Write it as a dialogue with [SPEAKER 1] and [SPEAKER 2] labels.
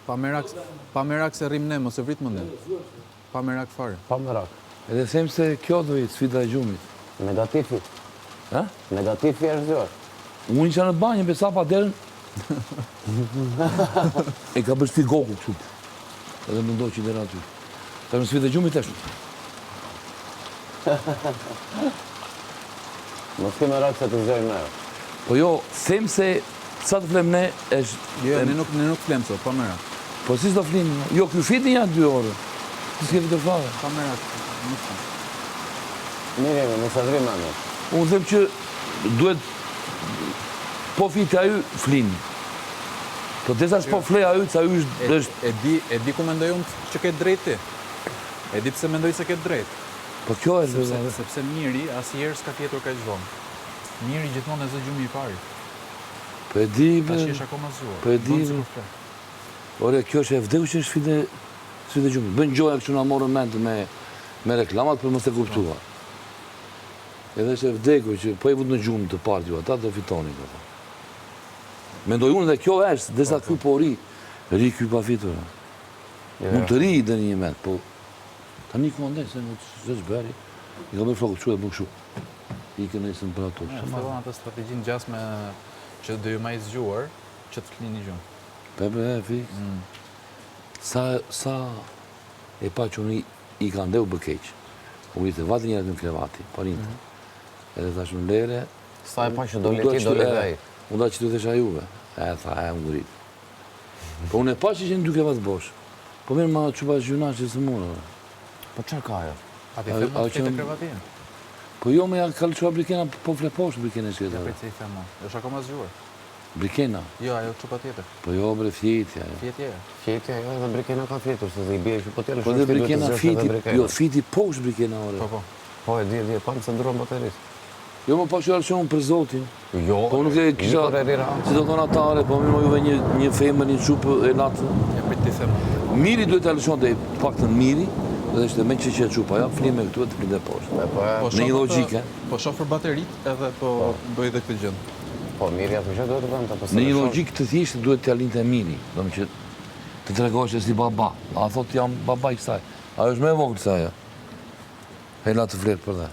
[SPEAKER 1] Pa merak se rrim ne, mos e vrit mendin. Pa merak fare.
[SPEAKER 2] Pa merak.
[SPEAKER 3] Edhe them se kjo do jetë sfida e gjumit.
[SPEAKER 2] Negativi.
[SPEAKER 3] Ha?
[SPEAKER 2] Negativi është zor.
[SPEAKER 3] Unë isha në banjë, besa pa derën. E ka bërë sti goku kështu. Edhe më ndoj që i dera aty. Ka në sfida e gjumit është.
[SPEAKER 2] Mos ke merak se të zgjojmë ne.
[SPEAKER 3] Po jo, them se sa të flem ne është...
[SPEAKER 1] Jo, ne nuk flem sot, pa merak.
[SPEAKER 3] Po si s'do flim? Jo, kjo fitin janë 2 orë. Si s'ke vitër fare.
[SPEAKER 1] Pa merak, nuk flem.
[SPEAKER 2] Mirë jemi, nësë adrim anë.
[SPEAKER 3] Unë them që duhet po fiti aju flin. Po desa s'po flej aju, që aju është...
[SPEAKER 1] E di ku mendoj unë që ke drejt ti. E di pse mendoj se ke drejt.
[SPEAKER 3] Po kjo është...
[SPEAKER 1] Sepse miri asnjëherë s'ka tjetur kaq vonë. Miri gjithmonë e zë gjumi i pari.
[SPEAKER 3] Po e di...
[SPEAKER 1] Tash jesh akoma zgjuar.
[SPEAKER 3] Po e di... Ore, kjo është e vdeku që është sfide gjumit. Bën gjoja kështu na morën mend me reklamat për mos e kuptuar. Edhe është e vdeku që po e vut në gjumë të partë ju, ata do fitoni. Mendoj unë dhe kjo është, desa ky po ri ky pa fitur. Mund të ri dhe një moment, po tani ku ndaj se s'është bëri. I ka bërë flokët kështu e bën kështu. I kanë nisën për ato.
[SPEAKER 1] Fillon atë strategjinë gjasme që do ju më zgjuar që të flini gjumë.
[SPEAKER 3] Pepe, fix. Sa e pa që unë i ka ndeu bëkeq. U vite vatë njërët në krevati, parintë. Edhe thash në lere...
[SPEAKER 2] Sa e pa që do leti, do letaj.
[SPEAKER 3] Unë da që të thesha juve. E tha, më ngurit. Po unë e pa që në 2 krevat bosh. Po mirë ma që pa gjuna që së mune.
[SPEAKER 2] Po qërë ka jo?
[SPEAKER 1] A ti them të fletë krevatin?
[SPEAKER 3] Po jo me ja kalë qua brikena, po fle poshtë brikene që
[SPEAKER 1] Ja prej se i them, është akoma zgjuar.
[SPEAKER 3] Brikena?
[SPEAKER 1] Jo, ajo që pa tjetër.
[SPEAKER 3] Po jo, bre, fjetja.
[SPEAKER 2] Fjetja, jo, edhe brikena ka fjetur, se dhe i bje që po tjerë
[SPEAKER 3] Po dhe brikena fiti, jo, fiti poshtë brikena, ore.
[SPEAKER 2] Po, e di, panë se ndronë baterit.
[SPEAKER 3] Jo, më pa që arqonë për zotin.
[SPEAKER 2] Jo,
[SPEAKER 3] po nuk e kisha, si do thonë atare, po mirë më juve një femër, një qupë e natë.
[SPEAKER 1] Ja prej të them.
[SPEAKER 3] Miri duhet të alëshon dhe pak të miri, dhe ishte me që e qupa, ja, flim me këtu e të flinde poshtë. Në një logike.
[SPEAKER 1] Po shofër baterit edhe po bëj dhe këtë gjëndë.
[SPEAKER 2] Po, miri atë që duhet të bëndë të pësë.
[SPEAKER 3] Në një logikë të thjeshtë duhet të alinte miri, do më që të tregosh e si baba. A thot jam baba i kësaj. Ajo është me vogël kësaj, ja. Hejla të fletë për dhe.